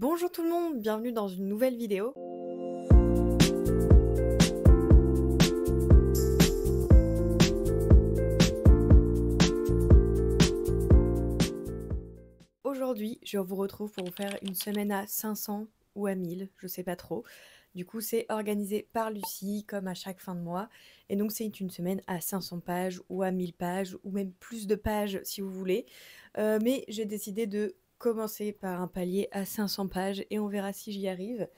Bonjour tout le monde, bienvenue dans une nouvelle vidéo. Aujourd'hui, je vous retrouve pour vous faire une semaine à 500 ou à 1000, je sais pas trop. Du coup, c'est organisé par Lucie, comme à chaque fin de mois. Et donc, c'est une semaine à 500 pages ou à 1000 pages, ou même plus de pages si vous voulez. Mais j'ai décidé de commencer par un palier à 500 pages et on verra si j'y arrive.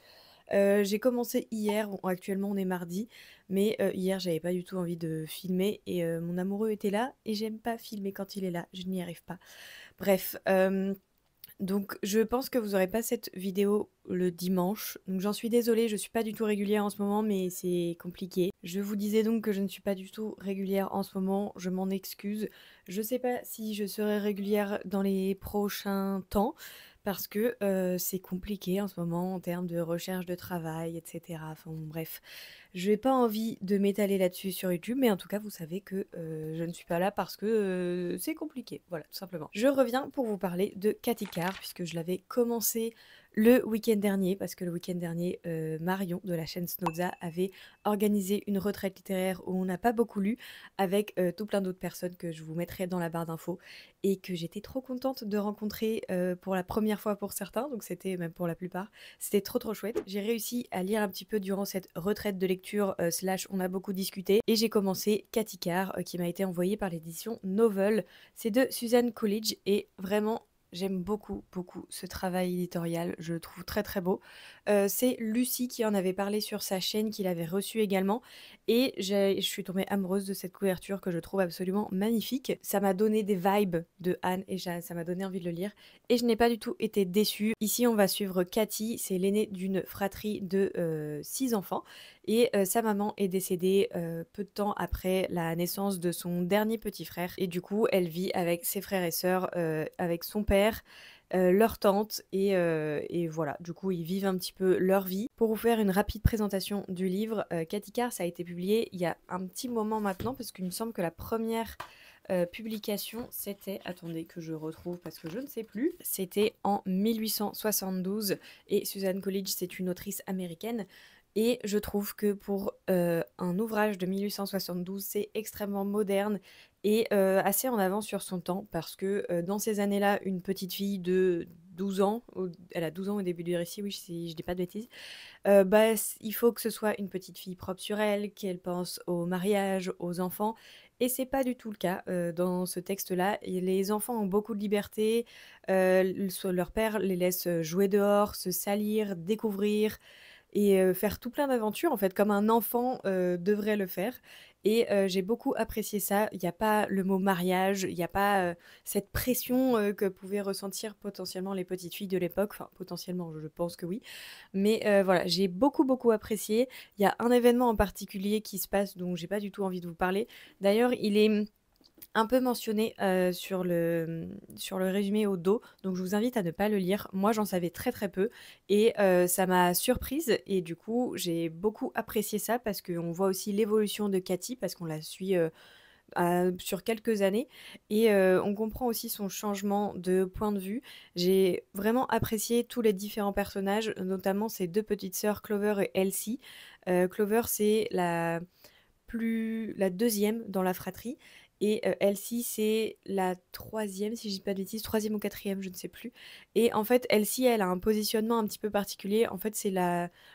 J'ai commencé hier, bon, actuellement on est mardi, mais hier j'avais pas du tout envie de filmer et mon amoureux était là et j'aime pas filmer quand il est là, je n'y arrive pas. Bref, donc je pense que vous aurez pas cette vidéo le dimanche, donc j'en suis désolée, je suis pas du tout régulière en ce moment, mais c'est compliqué. Je vous disais donc que je ne suis pas du tout régulière en ce moment, je m'en excuse. Je sais pas si je serai régulière dans les prochains temps, parce que c'est compliqué en ce moment en termes de recherche de travail, etc. Enfin bon, bref, je n'ai pas envie de m'étaler là-dessus sur YouTube, mais en tout cas, vous savez que je ne suis pas là parce que c'est compliqué. Voilà, tout simplement. Je reviens pour vous parler de Cathy Carr, puisque je l'avais commencé le week-end dernier, parce que le week-end dernier, Marion de la chaîne Snowza avait organisé une retraite littéraire où on n'a pas beaucoup lu, avec tout plein d'autres personnes que je vous mettrai dans la barre d'infos, et que j'étais trop contente de rencontrer pour la première fois pour certains, donc c'était même pour la plupart. C'était trop chouette. J'ai réussi à lire un petit peu durant cette retraite de lecture slash on a beaucoup discuté et j'ai commencé Cathy Carr qui m'a été envoyée par l'édition Novel. C'est de Suzanne Coolidge et vraiment j'aime beaucoup ce travail éditorial, je le trouve très beau. C'est Lucie qui en avait parlé sur sa chaîne, qui l'avait reçu également et je suis tombée amoureuse de cette couverture que je trouve absolument magnifique. Ça m'a donné des vibes de Anne et ça m'a donné envie de le lire et je n'ai pas du tout été déçue. Ici on va suivre Cathy, c'est l'aînée d'une fratrie de 6 enfants et sa maman est décédée peu de temps après la naissance de son dernier petit frère et du coup elle vit avec ses frères et sœurs, avec son père, leur tante et voilà, du coup ils vivent un petit peu leur vie. Pour vous faire une rapide présentation du livre, Cathy Carr, ça a été publié il y a un petit moment maintenant parce qu'il me semble que la première publication c'était, attendez que je retrouve parce que je ne sais plus, c'était en 1872 et Suzanne Coolidge c'est une autrice américaine. Et je trouve que pour un ouvrage de 1872, c'est extrêmement moderne et assez en avance sur son temps parce que dans ces années-là, une petite fille de 12 ans, elle a 12 ans au début du récit, oui, si je dis pas de bêtises, il faut que ce soit une petite fille propre sur elle, qu'elle pense au mariage, aux enfants, et c'est pas du tout le cas dans ce texte-là. Et les enfants ont beaucoup de liberté, leur père les laisse jouer dehors, se salir, découvrir et faire tout plein d'aventures en fait comme un enfant devrait le faire et j'ai beaucoup apprécié ça. Il y a pas le mot mariage, il y a pas, cette pression, que pouvaient ressentir potentiellement les petites filles de l'époque. Enfin potentiellement, je pense que oui. Mais voilà, j'ai beaucoup apprécié. Il y a un événement en particulier qui se passe dont j'ai pas du tout envie de vous parler. D'ailleurs, il est un peu mentionné sur le résumé au dos, donc je vous invite à ne pas le lire. Moi, j'en savais très peu et ça m'a surprise et du coup, j'ai beaucoup apprécié ça parce qu'on voit aussi l'évolution de Cathy parce qu'on la suit sur quelques années et on comprend aussi son changement de point de vue. J'ai vraiment apprécié tous les différents personnages, notamment ses deux petites sœurs Clover et Elsie. Clover, c'est la deuxième dans la fratrie et Elsie c'est la troisième si je dis pas de bêtises, troisième ou quatrième je ne sais plus et en fait Elsie elle a un positionnement un petit peu particulier. En fait c'est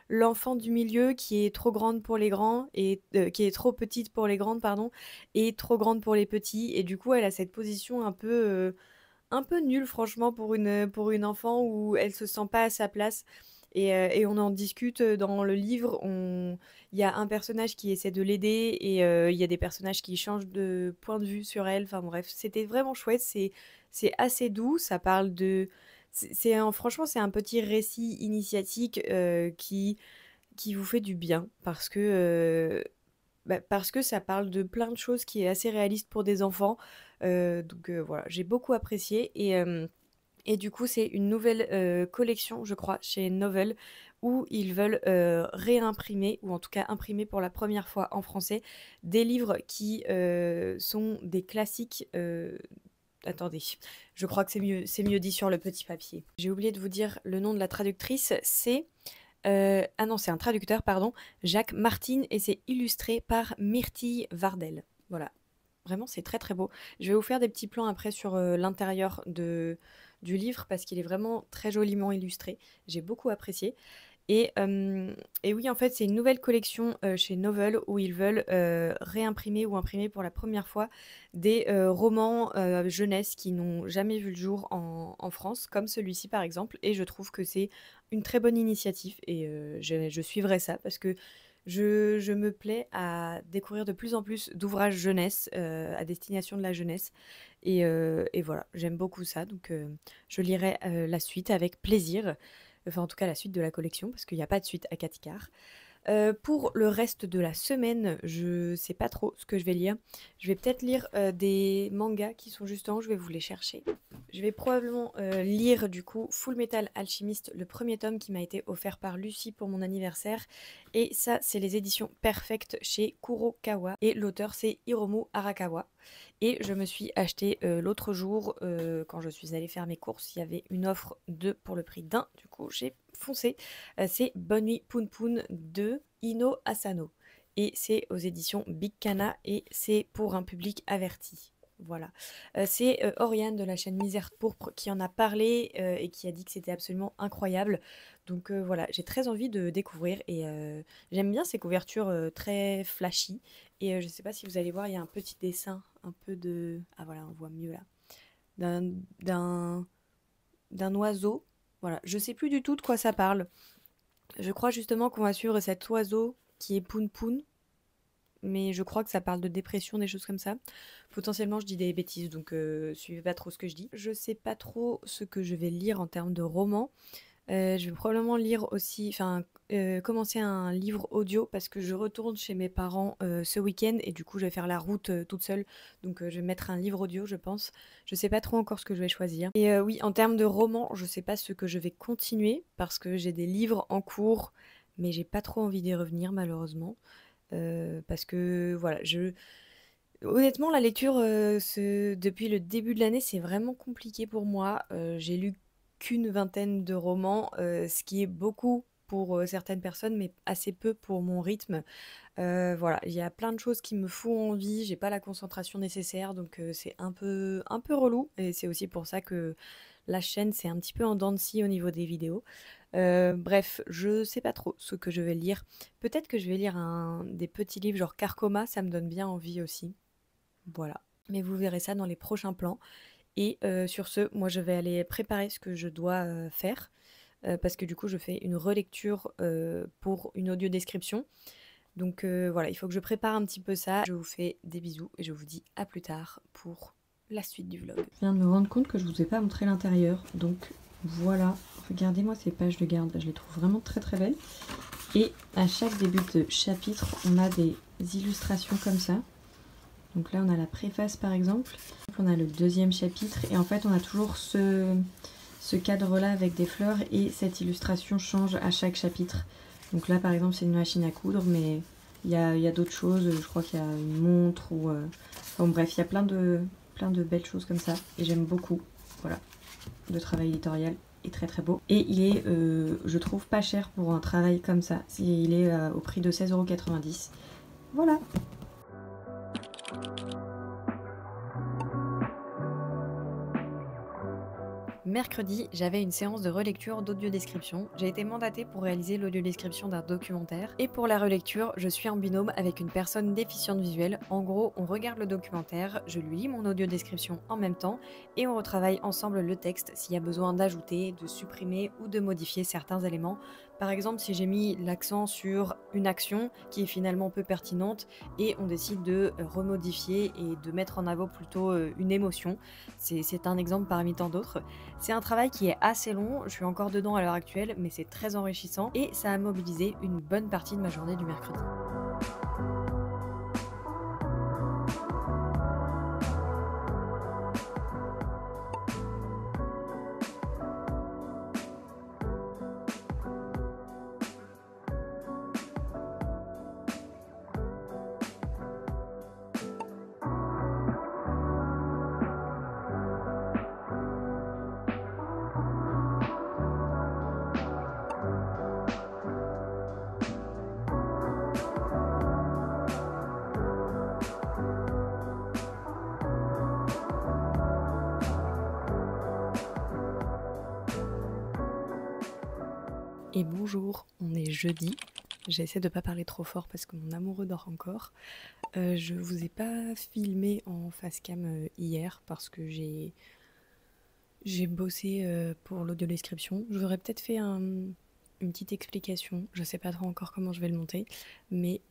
l'enfant du milieu qui est trop grande pour les grands et qui est trop petite pour les grandes pardon et trop grande pour les petits et du coup elle a cette position un peu nulle franchement pour une enfant où elle se sent pas à sa place et on en discute dans le livre. Il y a un personnage qui essaie de l'aider et il y a des personnages qui changent de point de vue sur elle. Enfin bref, c'était vraiment chouette. C'est assez doux. Ça parle de. Franchement, c'est un petit récit initiatique qui vous fait du bien parce que ça parle de plein de choses qui est assez réaliste pour des enfants. Donc voilà, j'ai beaucoup apprécié et du coup, c'est une nouvelle collection, je crois, chez Novel, où ils veulent réimprimer, ou en tout cas imprimer pour la première fois en français, des livres qui sont des classiques attendez, je crois que c'est mieux dit sur le petit papier. J'ai oublié de vous dire le nom de la traductrice, c'est... ah non, c'est un traducteur, pardon, Jacques Martin, et c'est illustré par Myrtille Vardel. Voilà, vraiment c'est très très beau. Je vais vous faire des petits plans après sur l'intérieur du livre parce qu'il est vraiment très joliment illustré. J'ai beaucoup apprécié. Et oui, en fait, c'est une nouvelle collection chez Novell où ils veulent réimprimer ou imprimer pour la première fois des romans jeunesse qui n'ont jamais vu le jour en France, comme celui-ci par exemple. Et je trouve que c'est une très bonne initiative et je suivrai ça parce que je me plais à découvrir de plus en plus d'ouvrages jeunesse à destination de la jeunesse. Et voilà, j'aime beaucoup ça, donc je lirai la suite avec plaisir. Enfin, en tout cas, la suite de la collection, parce qu'il n'y a pas de suite à Katikar. Pour le reste de la semaine, je sais pas trop ce que je vais lire. Je vais peut-être lire des mangas qui sont juste en haut, je vais vous les chercher. Je vais probablement lire du coup Full Metal Alchemist, le premier tome qui m'a été offert par Lucie pour mon anniversaire. Et ça, c'est les éditions Perfect chez Kurokawa. Et l'auteur, c'est Hiromu Arakawa. Et je me suis acheté l'autre jour, quand je suis allée faire mes courses, il y avait une offre de pour le prix d'un. Du coup, j'ai foncé. C'est Bonne Nuit Poun Poun de Ino Asano. Et c'est aux éditions Big Kana et c'est pour un public averti. Voilà. C'est Oriane de la chaîne Misère Pourpre qui en a parlé et qui a dit que c'était absolument incroyable. Donc voilà, j'ai très envie de découvrir et j'aime bien ces couvertures très flashy. Et je sais pas si vous allez voir, il y a un petit dessin, un peu de... Ah voilà, on voit mieux là. D'un, d'un, d'un oiseau. Voilà, je sais plus du tout de quoi ça parle. Je crois justement qu'on va suivre cet oiseau qui est Poun Poun, mais je crois que ça parle de dépression, des choses comme ça. Potentiellement, je dis des bêtises, donc suivez pas trop ce que je dis. Je sais pas trop ce que je vais lire en termes de romans. Je vais probablement lire aussi, enfin, commencer un livre audio parce que je retourne chez mes parents ce week-end et du coup, je vais faire la route toute seule. Donc, je vais mettre un livre audio, je pense. Je sais pas trop encore ce que je vais choisir. Et oui, en termes de romans, je sais pas ce que je vais continuer parce que j'ai des livres en cours, mais j'ai pas trop envie d'y revenir malheureusement. Parce que voilà, honnêtement, la lecture depuis le début de l'année, c'est vraiment compliqué pour moi. J'ai lu qu'une vingtaine de romans, ce qui est beaucoup pour certaines personnes, mais assez peu pour mon rythme. Voilà, il y a plein de choses qui me font envie, j'ai pas la concentration nécessaire, donc c'est un peu relou. Et c'est aussi pour ça que la chaîne, c'est un petit peu en dents de scie au niveau des vidéos. Bref, je sais pas trop ce que je vais lire. Peut-être que je vais lire des petits livres genre Carcoma, ça me donne bien envie aussi. Voilà. Mais vous verrez ça dans les prochains plans. Et sur ce, moi je vais aller préparer ce que je dois faire. Parce que du coup, je fais une relecture pour une audio description. Donc voilà, il faut que je prépare un petit peu ça. Je vous fais des bisous et je vous dis à plus tard pour la suite du vlog. Je viens de me rendre compte que je vous ai pas montré l'intérieur. Donc voilà, regardez-moi ces pages de garde. Je les trouve vraiment très très belles. Et à chaque début de chapitre, on a des illustrations comme ça. Donc là, on a la préface par exemple. On a le deuxième chapitre et en fait, on a toujours ce cadre-là avec des fleurs et cette illustration change à chaque chapitre. Donc là, par exemple, c'est une machine à coudre, mais il y a d'autres choses. Je crois qu'il y a une montre ou... Enfin bref, il y a plein de belles choses comme ça et j'aime beaucoup. Voilà, le travail éditorial est très très beau. Et il est, je trouve, pas cher pour un travail comme ça. Il est au prix de 16,90 €. Voilà. Mercredi, j'avais une séance de relecture d'audio-description. J'ai été mandatée pour réaliser l'audio-description d'un documentaire. Et pour la relecture, je suis en binôme avec une personne déficiente visuelle. En gros, on regarde le documentaire, je lui lis mon audio-description en même temps et on retravaille ensemble le texte s'il y a besoin d'ajouter, de supprimer ou de modifier certains éléments. Par exemple, si j'ai mis l'accent sur une action qui est finalement peu pertinente et on décide de remodifier et de mettre en avant plutôt une émotion. C'est un exemple parmi tant d'autres. C'est un travail qui est assez long, je suis encore dedans à l'heure actuelle, mais c'est très enrichissant et ça a mobilisé une bonne partie de ma journée du mercredi. Et bonjour, on est jeudi. J'essaie de pas parler trop fort parce que mon amoureux dort encore. Je vous ai pas filmé en face cam hier parce que j'ai bossé pour l'audio description. Je vous aurais peut-être fait une petite explication. Je sais pas trop encore comment je vais le monter, mais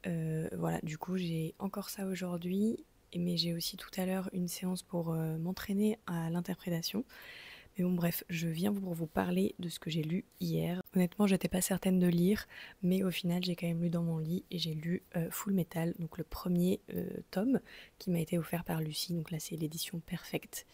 voilà. Du coup, j'ai encore ça aujourd'hui, mais j'ai aussi tout à l'heure une séance pour m'entraîner à l'interprétation. Mais bon, bref, je viens pour vous parler de ce que j'ai lu hier. Honnêtement, j'étais pas certaine de lire, mais au final, j'ai quand même lu dans mon lit et j'ai lu Full Metal, donc le premier tome qui m'a été offert par Lucie. Donc là, c'est l'édition Perfect.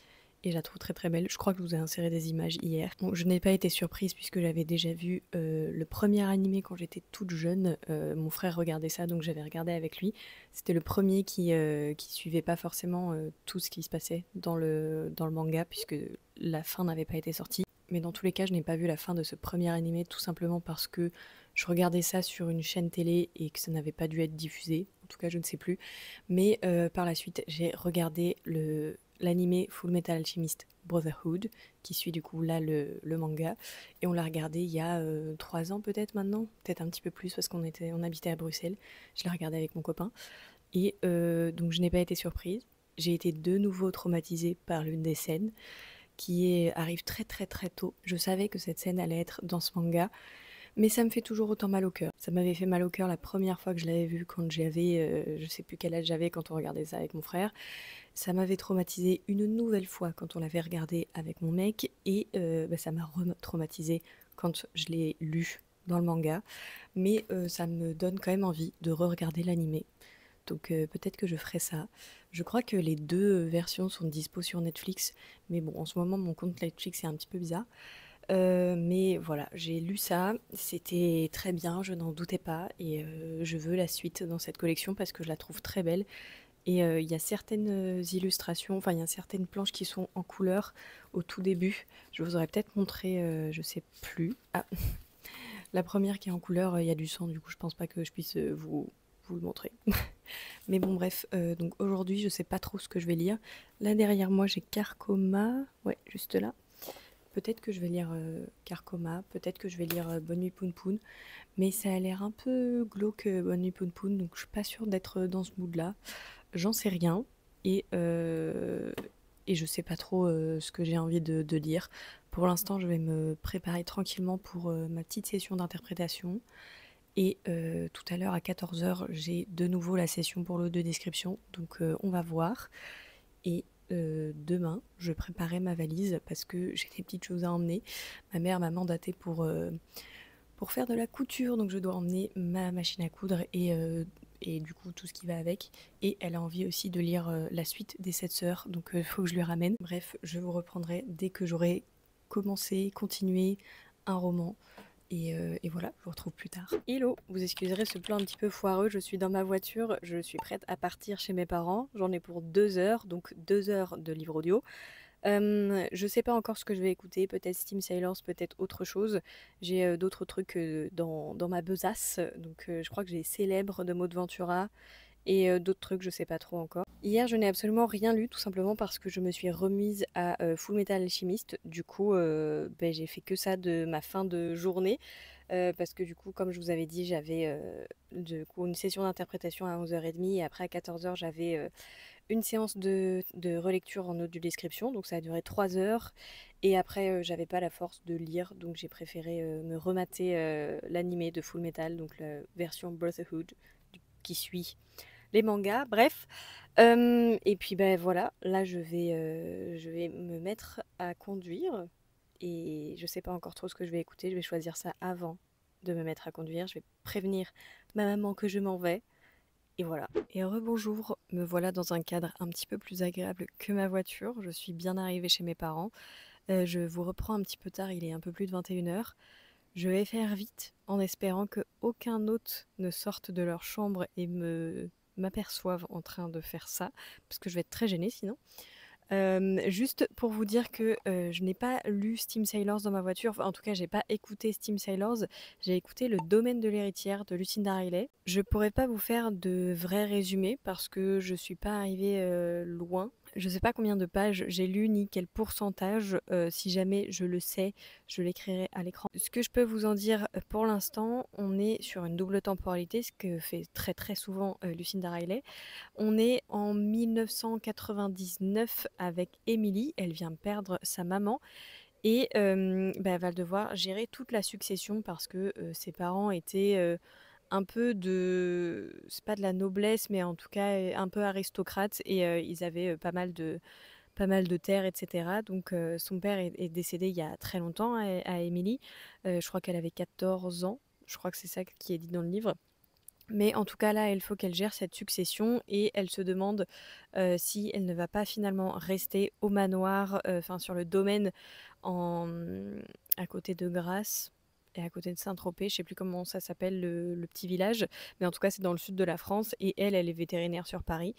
Et je la trouve très très belle. Je crois que je vous ai inséré des images hier. Bon, je n'ai pas été surprise puisque j'avais déjà vu le premier animé quand j'étais toute jeune. Mon frère regardait ça, donc j'avais regardé avec lui. C'était le premier qui suivait pas forcément tout ce qui se passait dans le manga puisque la fin n'avait pas été sortie. Mais dans tous les cas, je n'ai pas vu la fin de ce premier animé tout simplement parce que je regardais ça sur une chaîne télé et que ça n'avait pas dû être diffusé. En tout cas, je ne sais plus. Mais par la suite, j'ai regardé l'animé Full Metal Alchemist Brotherhood, qui suit du coup là le manga. Et on l'a regardé il y a 3 ans peut-être maintenant, peut-être un petit peu plus parce qu'on habitait à Bruxelles. Je l'ai regardé avec mon copain. Et donc je n'ai pas été surprise. J'ai été de nouveau traumatisée par l'une des scènes arrive très très très tôt. Je savais que cette scène allait être dans ce manga, mais ça me fait toujours autant mal au cœur. Ça m'avait fait mal au cœur la première fois que je l'avais vu quand j'avais, je sais plus quel âge j'avais quand on regardait ça avec mon frère. Ça m'avait traumatisé une nouvelle fois quand on l'avait regardé avec mon mec, et ça m'a re-traumatisé quand je l'ai lu dans le manga. Mais ça me donne quand même envie de re-regarder l'animé. Donc peut-être que je ferai ça. Je crois que les deux versions sont dispo sur Netflix, mais bon, en ce moment, mon compte Netflix est un petit peu bizarre. Mais voilà, j'ai lu ça, c'était très bien, je n'en doutais pas, et je veux la suite dans cette collection parce que je la trouve très belle. Et il y a certaines illustrations, enfin il y a certaines planches qui sont en couleur au tout début. Je vous aurais peut-être montré, je sais plus. Ah, la première qui est en couleur, il y a du sang, du coup je pense pas que je puisse vous le montrer. Mais bon, bref, donc aujourd'hui, je sais pas trop ce que je vais lire. Là derrière moi, j'ai Carcoma, ouais, juste là. Peut-être que je vais lire Carcoma, peut-être que je vais lire Bonne Nuit Poun Poun, mais ça a l'air un peu glauque Bonne Nuit Poun Poun, donc je suis pas sûre d'être dans ce mood-là. J'en sais rien, et, euh, et je sais pas trop ce que j'ai envie de lire. Pour l'instant, je vais me préparer tranquillement pour ma petite session d'interprétation. Et tout à l'heure à 14h, j'ai de nouveau la session pour l'audio description, donc on va voir. Et demain, je préparais ma valise parce que j'ai des petites choses à emmener. Ma mère m'a mandatée pour faire de la couture, donc je dois emmener ma machine à coudre et du coup tout ce qui va avec. Et elle a envie aussi de lire la suite des 7 sœurs, donc il faut que je lui ramène. Bref, je vous reprendrai dès que j'aurai commencé, continué un roman. Et voilà, je vous retrouve plus tard. Hello, vous excuserez ce plan un petit peu foireux, je suis dans ma voiture, je suis prête à partir chez mes parents. J'en ai pour 2 heures, donc 2 heures de livre audio. Je sais pas encore ce que je vais écouter, peut-être Steam Sailors, peut-être autre chose. J'ai d'autres trucs dans ma besace, donc je crois que j'ai Célèbre de Maud Ventura et d'autres trucs, je sais pas trop encore. Hier, je n'ai absolument rien lu, tout simplement parce que je me suis remise à Full Metal Alchemist. Du coup, j'ai fait que ça de ma fin de journée. Parce que du coup, comme je vous avais dit, j'avais du coup, une session d'interprétation à 11h30 et après à 14h, j'avais une séance de relecture en audio description. Donc ça a duré 3 heures. Et après, j'avais pas la force de lire, donc j'ai préféré me remater l'animé de Full Metal, donc la version Brotherhood qui suit les mangas, bref. Et puis ben voilà, là je vais me mettre à conduire et je sais pas encore trop ce que je vais écouter, je vais choisir ça avant de me mettre à conduire, je vais prévenir ma maman que je m'en vais et voilà. Et rebonjour, me voilà dans un cadre un petit peu plus agréable que ma voiture, je suis bien arrivée chez mes parents. Je vous reprends un petit peu tard, il est un peu plus de 21h. Je vais faire vite en espérant que aucun hôte ne sorte de leur chambre et m'aperçoive en train de faire ça, parce que je vais être très gênée sinon. Juste pour vous dire que je n'ai pas lu Steam Sailors dans ma voiture, enfin, en tout cas j'ai pas écouté Steam Sailors, j'ai écouté Le Domaine de l'héritière de Lucinda Riley. Je pourrais pas vous faire de vrais résumés parce que je suis pas arrivée loin. Je sais pas combien de pages j'ai lu ni quel pourcentage, si jamais je le sais, je l'écrirai à l'écran. Ce que je peux vous en dire, pour l'instant, on est sur une double temporalité, ce que fait très, très souvent, Lucinda Riley. On est en 1999 avec Emily, elle vient de perdre sa maman et bah, elle va devoir gérer toute la succession parce que, ses parents étaient, un peu de c'est pas de la noblesse, mais en tout cas, un peu aristocrates et ils avaient, pas mal de terres et cetera. Donc son père est décédé il y a très longtemps à Emily. Je crois qu'elle avait 14 ans. Je crois que c'est ça qui est dit dans le livre. Mais en tout cas, là, il faut qu'elle gère cette succession et elle se demande si elle ne va pas finalement rester au manoir, enfin sur le domaine en, à côté de Grasse et à côté de Saint-Tropez. Je sais plus comment ça s'appelle le petit village, mais en tout cas, c'est dans le sud de la France et elle est vétérinaire sur Paris.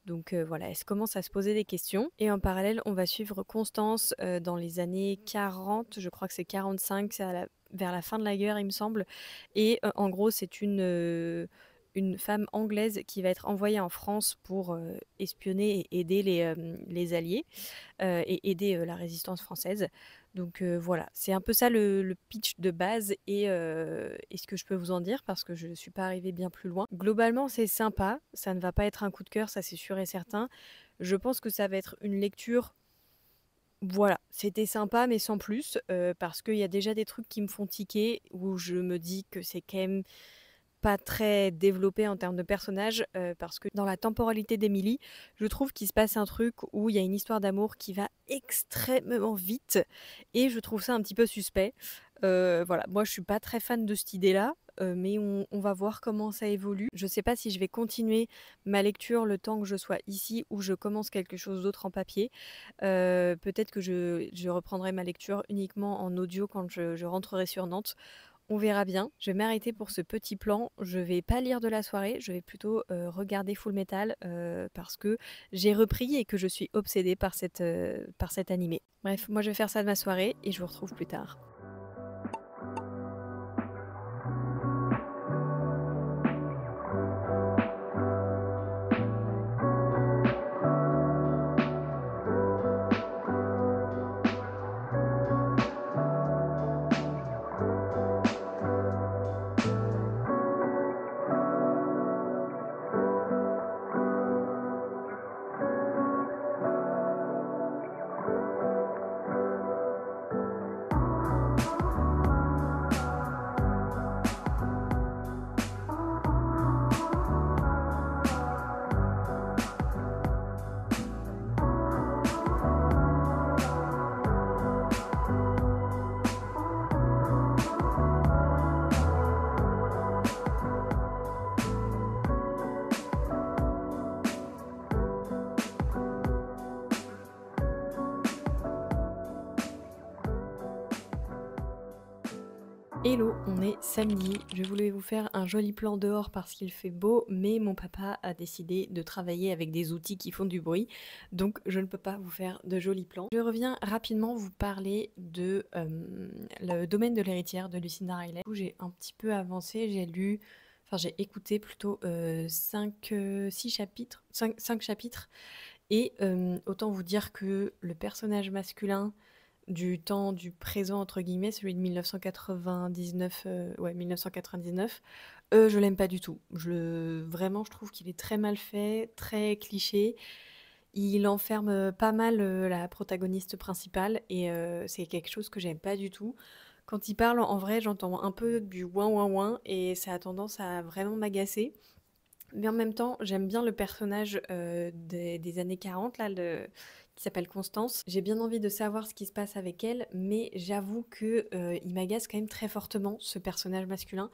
Donc voilà, elle commence à se poser des questions. Et en parallèle, on va suivre Constance dans les années 40, je crois que c'est 45, c'est vers la fin de la guerre, il me semble. Et en gros, c'est une femme anglaise qui va être envoyée en France pour espionner et aider les Alliés et aider la résistance française. Donc voilà, c'est un peu ça le pitch de base et ce que je peux vous en dire parce que je ne suis pas arrivée bien plus loin. Globalement, c'est sympa, ça ne va pas être un coup de cœur, ça c'est sûr et certain. Je pense que ça va être une lecture. Voilà, c'était sympa mais sans plus, parce qu'il y a déjà des trucs qui me font tiquer, où je me dis que c'est quand même pas très développé en termes de personnages, parce que dans la temporalité d'Emily, je trouve qu'il se passe un truc où il y a une histoire d'amour qui va extrêmement vite et je trouve ça un petit peu suspect. Voilà, moi je suis pas très fan de cette idée-là, mais on va voir comment ça évolue. Je sais pas si je vais continuer ma lecture le temps que je sois ici ou je commence quelque chose d'autre en papier. Peut-être que je reprendrai ma lecture uniquement en audio quand je rentrerai sur Nantes. On verra bien. Je vais m'arrêter pour ce petit plan. Je vais pas lire de la soirée, je vais plutôt regarder Full Metal parce que j'ai repris et que je suis obsédée par cet animé. Bref, moi je vais faire ça de ma soirée et je vous retrouve plus tard. Hello, on est samedi. Je voulais vous faire un joli plan dehors parce qu'il fait beau, mais mon papa a décidé de travailler avec des outils qui font du bruit, donc je ne peux pas vous faire de jolis plans. Je reviens rapidement vous parler de le domaine de l'héritière de Lucinda Riley. J'ai un petit peu avancé, j'ai écouté plutôt 6 chapitres, 5 chapitres, et autant vous dire que le personnage masculin du temps du présent entre guillemets, celui de 1999, ouais 1999, je l'aime pas du tout. Vraiment, je trouve qu'il est très mal fait, très cliché. Il enferme pas mal la protagoniste principale et c'est quelque chose que j'aime pas du tout. Quand il parle, en vrai, j'entends un peu du ouin ouin ouin et ça a tendance à vraiment m'agacer. Mais en même temps, j'aime bien le personnage des années 40, là, qui s'appelle Constance. J'ai bien envie de savoir ce qui se passe avec elle, mais j'avoue que il m'agace quand même très fortement, ce personnage masculin.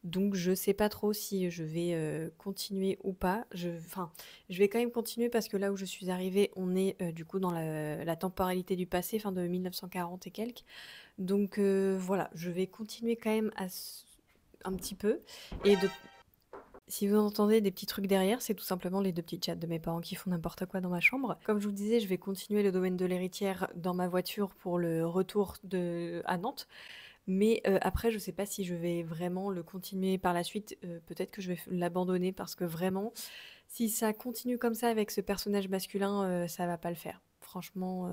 Donc je sais pas trop si je vais continuer ou pas. Enfin, je vais quand même continuer parce que là où je suis arrivée, on est du coup dans la temporalité du passé, fin de 1940 et quelques. Donc voilà, je vais continuer quand même un petit peu. Et de Si vous entendez des petits trucs derrière, c'est tout simplement les deux petits chats de mes parents qui font n'importe quoi dans ma chambre. Comme je vous disais, je vais continuer le domaine de l'héritière dans ma voiture pour le retour à Nantes. Mais après, je sais pas si je vais vraiment le continuer par la suite. Peut-être que je vais l'abandonner parce que vraiment, si ça continue comme ça avec ce personnage masculin, ça va pas le faire. Franchement,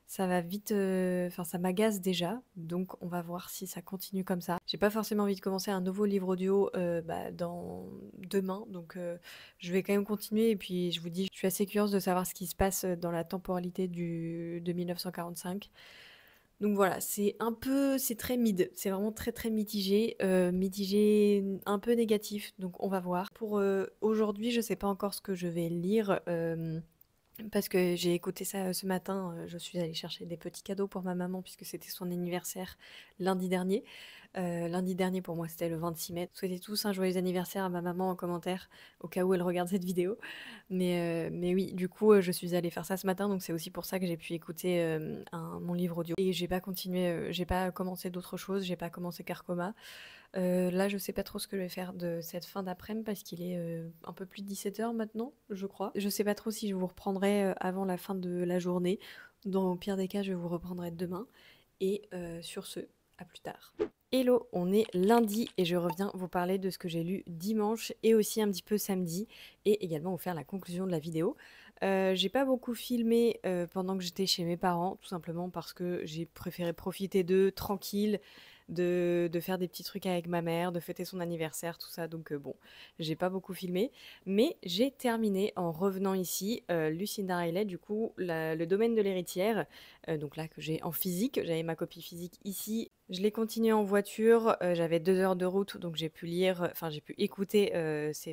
ça va vite, enfin ça m'agace déjà, donc on va voir si ça continue comme ça. J'ai pas forcément envie de commencer un nouveau livre audio, dans demain, donc je vais quand même continuer et puis je vous dis, je suis assez curieuse de savoir ce qui se passe, dans la temporalité de 1945. Donc voilà, c'est très mid, c'est vraiment très très mitigé, mitigé un peu négatif, donc on va voir. Pour aujourd'hui, je sais pas encore ce que je vais lire, parce que j'ai écouté ça ce matin, je suis allée chercher des petits cadeaux pour ma maman puisque c'était son anniversaire lundi dernier. Lundi dernier pour moi c'était le 26 mai. Souhaitez tous un joyeux anniversaire à ma maman en commentaire au cas où elle regarde cette vidéo. Mais oui, du coup je suis allée faire ça ce matin donc c'est aussi pour ça que j'ai pu écouter mon livre audio. Et j'ai pas continué, j'ai pas commencé d'autres choses, j'ai pas commencé Carcoma. Là, je sais pas trop ce que je vais faire de cette fin d'après-midi parce qu'il est un peu plus de 17 h maintenant, je crois. Je sais pas trop si je vous reprendrai avant la fin de la journée. Dans le pire des cas, je vous reprendrai demain. Et sur ce, à plus tard. Hello, on est lundi et je reviens vous parler de ce que j'ai lu dimanche et aussi un petit peu samedi et également vous faire la conclusion de la vidéo. J'ai pas beaucoup filmé pendant que j'étais chez mes parents, tout simplement parce que j'ai préféré profiter d'eux tranquille, de faire des petits trucs avec ma mère, de fêter son anniversaire, tout ça. Donc bon, j'ai pas beaucoup filmé, mais j'ai terminé en revenant ici Lucinda Riley, du coup le domaine de l'héritière, donc là que j'ai en physique, j'avais ma copie physique ici. Je l'ai continué en voiture, j'avais 2 heures de route, donc j'ai pu lire, enfin j'ai pu écouter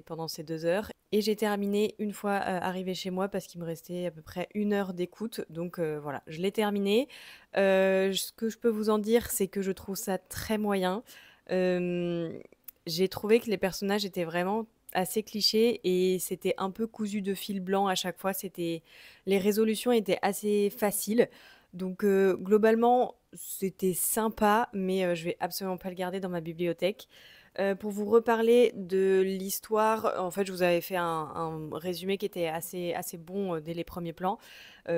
pendant ces 2 heures. Et j'ai terminé une fois arrivée chez moi parce qu'il me restait à peu près 1 heure d'écoute. Donc voilà, je l'ai terminé. Ce que je peux vous en dire, c'est que je trouve ça très moyen. Euh, j'ai trouvé que les personnages étaient vraiment assez clichés et c'était un peu cousu de fil blanc à chaque fois. Les résolutions étaient assez faciles. Donc globalement, c'était sympa, mais je vais absolument pas le garder dans ma bibliothèque. Pour vous reparler de l'histoire, en fait, je vous avais fait un résumé qui était assez bon dès les premiers plans,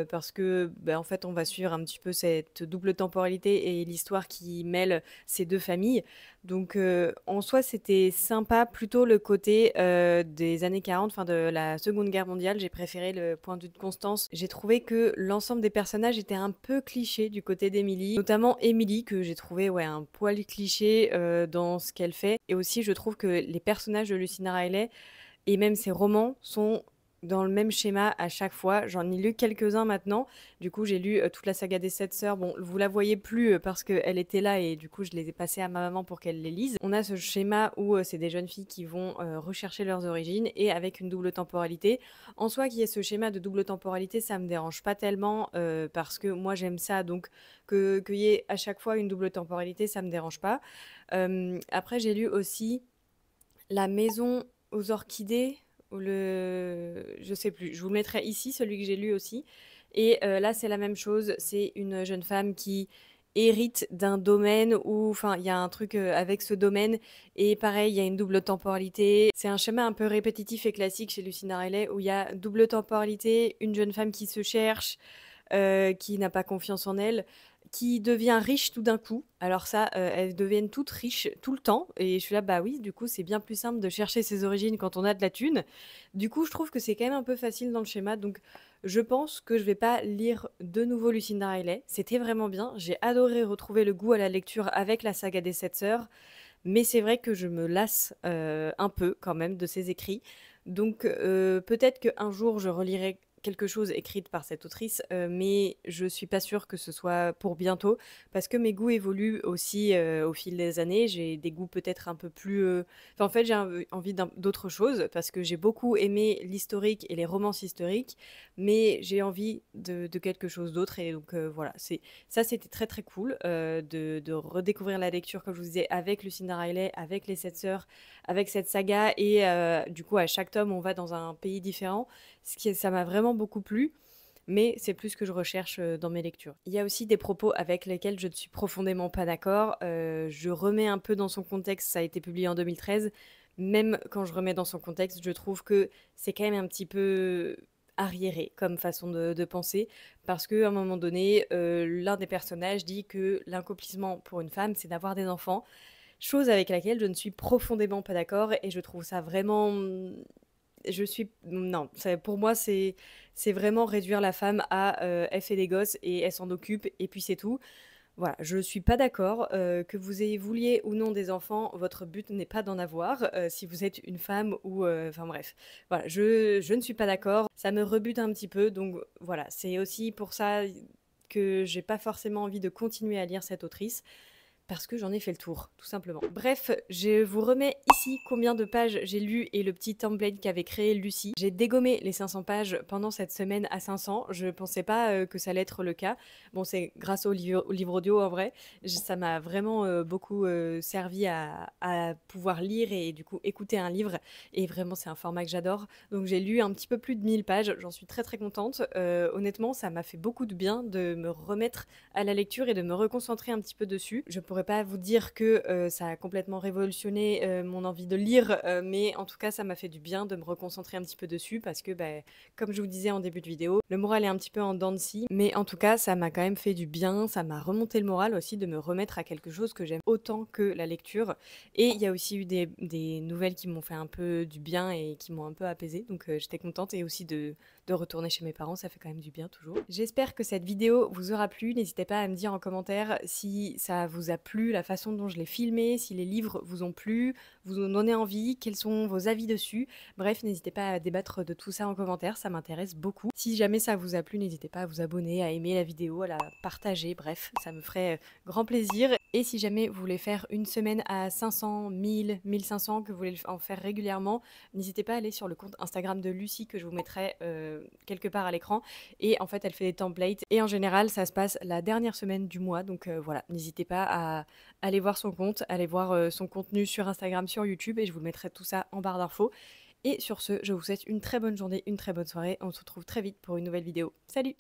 parce que, en fait, on va suivre un petit peu cette double temporalité et l'histoire qui mêle ces deux familles. Donc, en soi, c'était sympa, plutôt le côté des années 40, enfin de la Seconde Guerre mondiale. J'ai préféré le point de vue de Constance. J'ai trouvé que l'ensemble des personnages était un peu cliché du côté d'Emily, notamment Emily, que j'ai trouvé ouais, un poil cliché dans ce qu'elle fait. Et aussi, je trouve que les personnages de Lucinda Riley et même ses romans sont dans le même schéma à chaque fois. J'en ai lu quelques-uns maintenant. Du coup, j'ai lu toute la saga des Sept Sœurs. Bon, vous la voyez plus parce qu'elle était là et du coup, je les ai passées à ma maman pour qu'elle les lise. On a ce schéma où c'est des jeunes filles qui vont rechercher leurs origines et avec une double temporalité. En soi, qu'il y ait ce schéma de double temporalité, ça me dérange pas tellement parce que moi, j'aime ça. Donc, qu'il y ait à chaque fois une double temporalité, ça me dérange pas. Après, j'ai lu aussi La maison aux orchidées, ou je sais plus, je vous le mettrai ici, celui que j'ai lu aussi. Et là, c'est la même chose, c'est une jeune femme qui hérite d'un domaine où, enfin, il y a un truc avec ce domaine, et pareil, il y a une double temporalité. C'est un schéma un peu répétitif et classique chez Lucinda Riley, où il y a double temporalité, une jeune femme qui se cherche, qui n'a pas confiance en elle, qui devient riche tout d'un coup. Alors ça, elles deviennent toutes riches tout le temps. Et je suis là, bah oui, du coup, c'est bien plus simple de chercher ses origines quand on a de la thune. Du coup, je trouve que c'est quand même un peu facile dans le schéma. Donc, je pense que je vais pas lire de nouveau Lucinda Riley. C'était vraiment bien. J'ai adoré retrouver le goût à la lecture avec la saga des Sept Sœurs. Mais c'est vrai que je me lasse un peu quand même de ses écrits. Donc peut-être qu'un jour je relirai quelque chose écrite par cette autrice, mais je suis pas sûre que ce soit pour bientôt, parce que mes goûts évoluent aussi au fil des années. J'ai des goûts peut-être un peu plus... Enfin, en fait, j'ai envie d'autre chose, parce que j'ai beaucoup aimé l'historique et les romances historiques, mais j'ai envie de quelque chose d'autre, et donc voilà, ça c'était très très cool de redécouvrir la lecture, comme je vous disais, avec Lucinda Riley, avec les Sept Sœurs, avec cette saga, et du coup à chaque tome on va dans un pays différent, ça m'a vraiment beaucoup plu, mais c'est plus ce que je recherche dans mes lectures. Il y a aussi des propos avec lesquels je ne suis profondément pas d'accord. Je remets un peu dans son contexte, ça a été publié en 2013. Même quand je remets dans son contexte, je trouve que c'est quand même un petit peu arriéré comme façon de penser, parce qu'à un moment donné, l'un des personnages dit que l'accomplissement pour une femme, c'est d'avoir des enfants, chose avec laquelle je ne suis profondément pas d'accord, et je trouve ça vraiment je suis non, pour moi, c'est vraiment réduire la femme à elle fait des gosses et elle s'en occupe, et puis c'est tout. Voilà, je suis pas d'accord, que vous vouliez ou non des enfants, votre but n'est pas d'en avoir, si vous êtes une femme ou enfin bref. Voilà, je ne suis pas d'accord, ça me rebute un petit peu, donc voilà, c'est aussi pour ça que j'ai pas forcément envie de continuer à lire cette autrice. Parce que j'en ai fait le tour, tout simplement. Bref, je vous remets ici combien de pages j'ai lu et le petit template qu'avait créé Lucie. J'ai dégommé les 500 pages pendant cette semaine à 500. Je pensais pas que ça allait être le cas. Bon, c'est grâce au livre audio en vrai. Ça m'a vraiment beaucoup servi à pouvoir lire et du coup écouter un livre. Et vraiment, c'est un format que j'adore. Donc j'ai lu un petit peu plus de 1000 pages. J'en suis très très contente. Honnêtement, ça m'a fait beaucoup de bien de me remettre à la lecture et de me reconcentrer un petit peu dessus. Je pourrais pas vous dire que ça a complètement révolutionné mon envie de lire, mais en tout cas, ça m'a fait du bien de me reconcentrer un petit peu dessus parce que, bah, comme je vous disais en début de vidéo, le moral est un petit peu en dents de scie, mais en tout cas, ça m'a quand même fait du bien, ça m'a remonté le moral aussi de me remettre à quelque chose que j'aime autant que la lecture. Et il y a aussi eu des nouvelles qui m'ont fait un peu du bien et qui m'ont un peu apaisée, donc j'étais contente, et aussi de retourner chez mes parents, ça fait quand même du bien toujours. J'espère que cette vidéo vous aura plu, n'hésitez pas à me dire en commentaire si ça vous a plu, la façon dont je l'ai filmé, si les livres vous ont plu, vous en donnez envie, quels sont vos avis dessus. Bref, n'hésitez pas à débattre de tout ça en commentaire, ça m'intéresse beaucoup. Si jamais ça vous a plu, n'hésitez pas à vous abonner, à aimer la vidéo, à la partager, bref, ça me ferait grand plaisir. Et si jamais vous voulez faire une semaine à 500, 1000, 1500, que vous voulez en faire régulièrement, n'hésitez pas à aller sur le compte Instagram de Lucie que je vous mettrai quelque part à l'écran. Et en fait, elle fait des templates. Et en général, ça se passe la dernière semaine du mois. Donc voilà, n'hésitez pas à aller voir son compte, aller voir son contenu sur Instagram, sur YouTube. Et je vous mettrai tout ça en barre d'infos. Et sur ce, je vous souhaite une très bonne journée, une très bonne soirée. On se retrouve très vite pour une nouvelle vidéo. Salut!